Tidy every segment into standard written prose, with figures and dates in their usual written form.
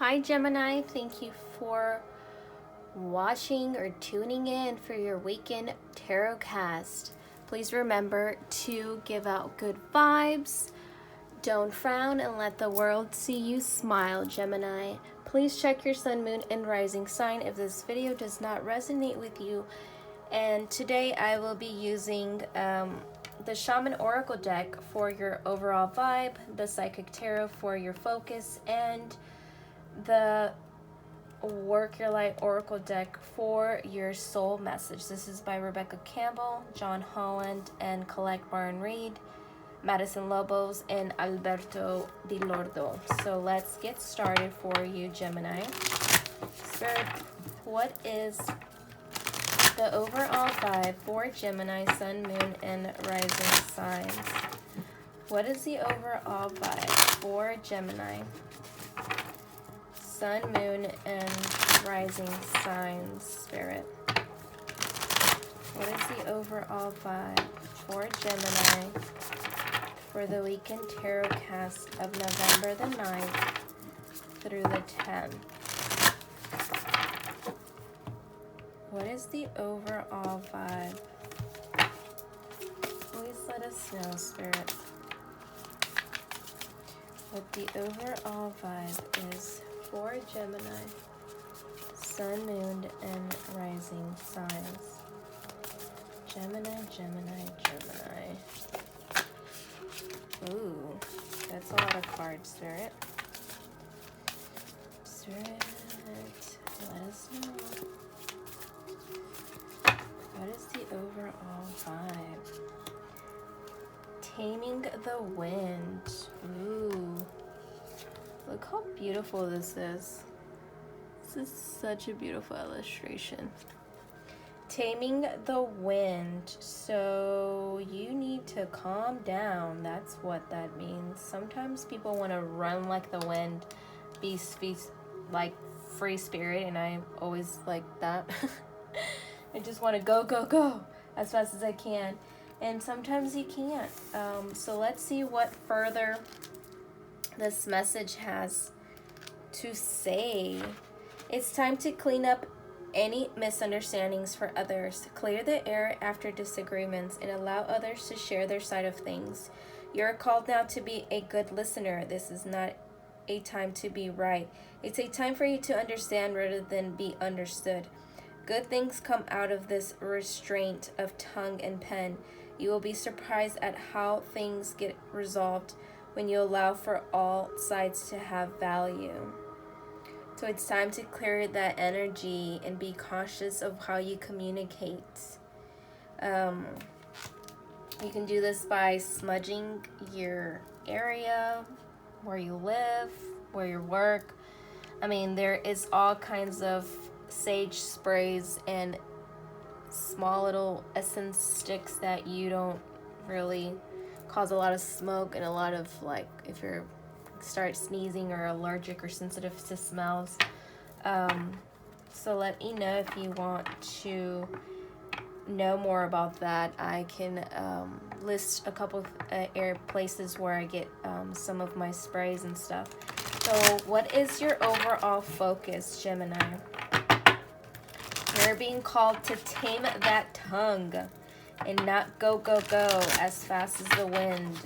Hi Gemini, thank you for watching or tuning in for your weekend tarot cast. Please remember to give out good vibes, don't frown, and let the world see you smile, Gemini. Please check your sun, moon, and rising sign if this video does not resonate with you. And today I will be using the Shaman Oracle deck for your overall vibe, the Psychic Tarot for your focus, and the Work Your Light Oracle deck for your soul message. This is by Rebecca Campbell, John Holland, and Colette Barn Reed, Madison Lobos, and Alberto Di Lordo. So let's get started for you, Gemini. Spirit, what is the overall vibe for Gemini, Sun, Moon, and Rising signs? What is the overall vibe for Gemini, Sun, Moon, and Rising signs, Spirit? What is the overall vibe for Gemini for the weekend tarot cast of November the 9th through the 10th? What is the overall vibe? Please let us know, Spirit, what the overall vibe is for Gemini, Sun, Moon, and Rising signs. Gemini, Gemini, Gemini. Ooh, that's a lot of cards, Spirit. Spirit, let us know. What is the overall vibe? Taming the Wind. Ooh. Look how beautiful this is. This is such a beautiful illustration. Taming the Wind. So you need to calm down. That's what that means. Sometimes people want to run like the wind, be like free spirit, and I always like that. I just want to go, go, go as fast as I can. And sometimes you can't. So let's see what further this message has to say. It's time to clean up any misunderstandings for others. Clear the air after disagreements and allow others to share their side of things. You're called now to be a good listener. This is not a time to be right. It's a time for you to understand rather than be understood. Good things come out of this restraint of tongue and pen. You will be surprised at how things get resolved when you allow for all sides to have value. So it's time to clear that energy and be cautious of how you communicate. You can do this by smudging your area, where you live, where you work. I mean, there is all kinds of sage sprays and small little essence sticks that you don't really cause a lot of smoke and a lot of, like, if you're start sneezing or allergic or sensitive to smells. So let me know if you want to know more about that. I can list a couple of places where I get some of my sprays and stuff. So what is your overall focus, Gemini? You're being called to tame that tongue and not go, go, go as fast as the wind.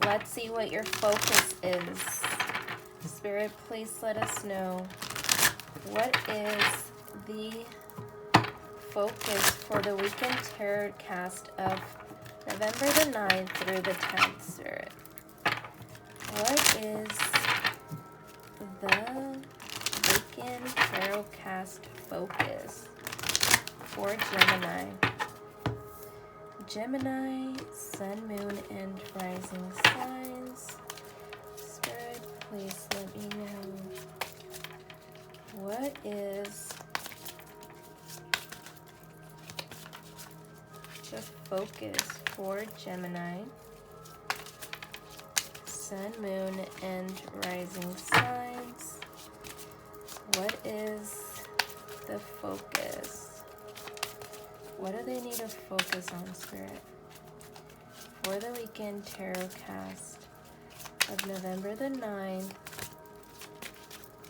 Let's see what your focus is. Spirit, please let us know. What is the focus for the weekend tarot cast of November the 9th through the 10th, Spirit? What is the weekend tarot cast focus for Gemini? Gemini, Sun, Moon, and Rising signs. Spirit, please let me know. What is the focus for Gemini, Sun, Moon, and Rising signs? What is the focus? What do they need to focus on, Spirit, for the weekend tarot cast of November the 9th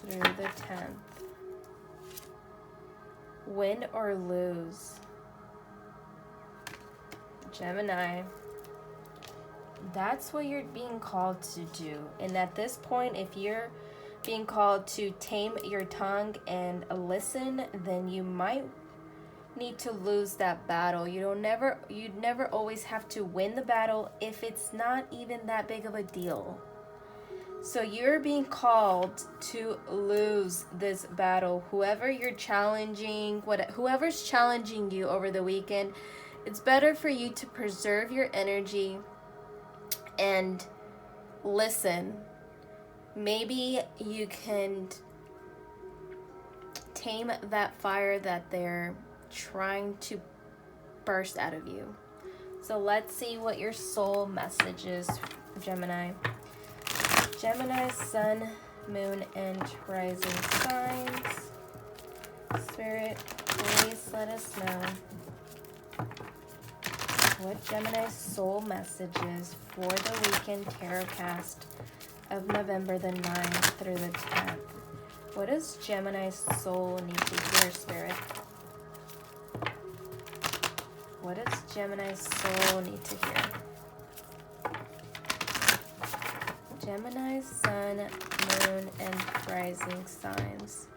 through the 10th. Win or lose. Gemini, that's what you're being called to do. And at this point, if you're being called to tame your tongue and listen, then you might need to lose that battle. You'd never always have to win the battle if it's not even that big of a deal. So you're being called to lose this battle. Whoever you're challenging, whoever's challenging you over the weekend, it's better for you to preserve your energy and listen. Maybe you can tame that fire that they're trying to burst out of you. So let's see what your soul message is, Gemini. Gemini, sun, moon, and rising signs. Spirit, please let us know what Gemini's soul message is for the weekend tarot cast of November the 9th through the 10th. What does Gemini's soul need to hear, Spirit? What does Gemini's soul need to hear? Gemini, sun, moon, and rising signs.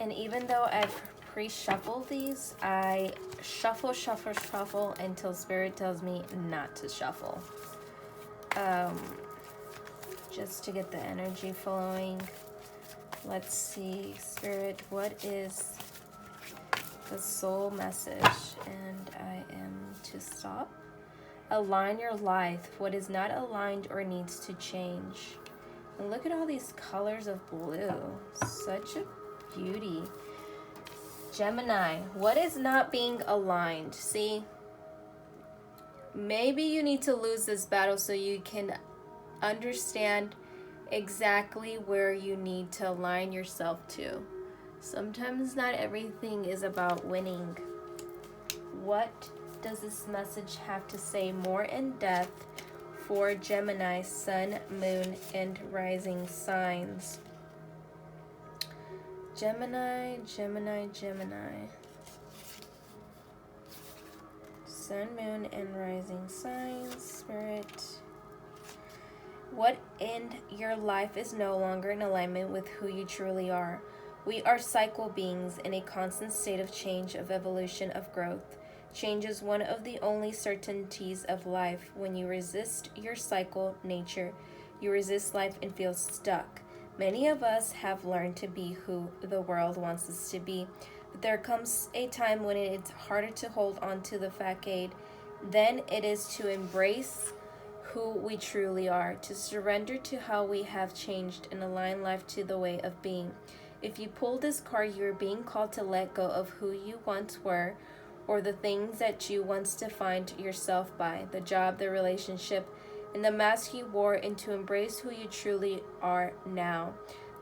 And even though I've pre-shuffled these, I shuffle until Spirit tells me not to shuffle. Just to get the energy flowing. Let's see, Spirit, what is the soul message? And I am to stop. Align your life. What is not aligned or needs to change. And look at all these colors of blue. Such a beauty. Gemini, what is not being aligned? See, maybe you need to lose this battle so you can understand exactly where you need to align yourself to. Sometimes not everything is about winning. What does this message have to say more in depth for Gemini, sun, moon, and rising signs? Gemini, Gemini, Gemini. Sun, moon, and rising signs, Spirit. What in your life is no longer in alignment with who you truly are? We are cycle beings in a constant state of change, of evolution, of growth. Change is one of the only certainties of life. When you resist your cycle nature, you resist life and feel stuck. Many of us have learned to be who the world wants us to be, but there comes a time when it's harder to hold on to the facade. Then it is to embrace who we truly are, to surrender to how we have changed and align life to the way of being. If you pull this card, you are being called to let go of who you once were, or the things that you once defined yourself by, the job, the relationship, and the mask you wore, and to embrace who you truly are now.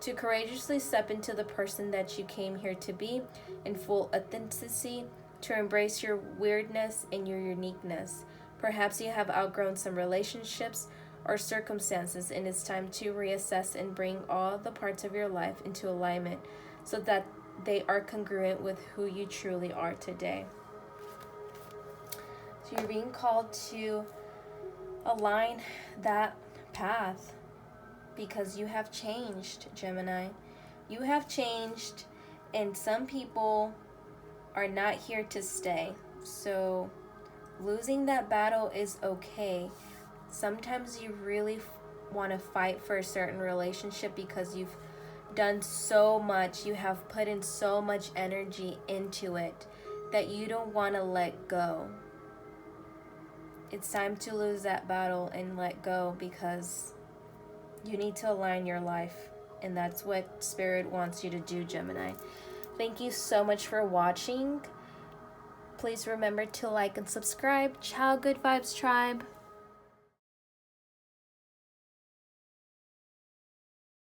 To courageously step into the person that you came here to be in full authenticity, to embrace your weirdness and your uniqueness. Perhaps you have outgrown some relationships or circumstances, and it's time to reassess and bring all the parts of your life into alignment so that they are congruent with who you truly are today. So you're being called to align that path because you have changed, Gemini. You have changed, and some people are not here to stay. So losing that battle is okay. Sometimes you really want to fight for a certain relationship because you've done so much, you have put in so much energy into it that you don't want to let go. It's time to lose that battle and let go because you need to align your life, and that's what Spirit wants you to do, Gemini. Thank you so much for watching. Please remember to like and subscribe. Ciao, Good Vibes Tribe.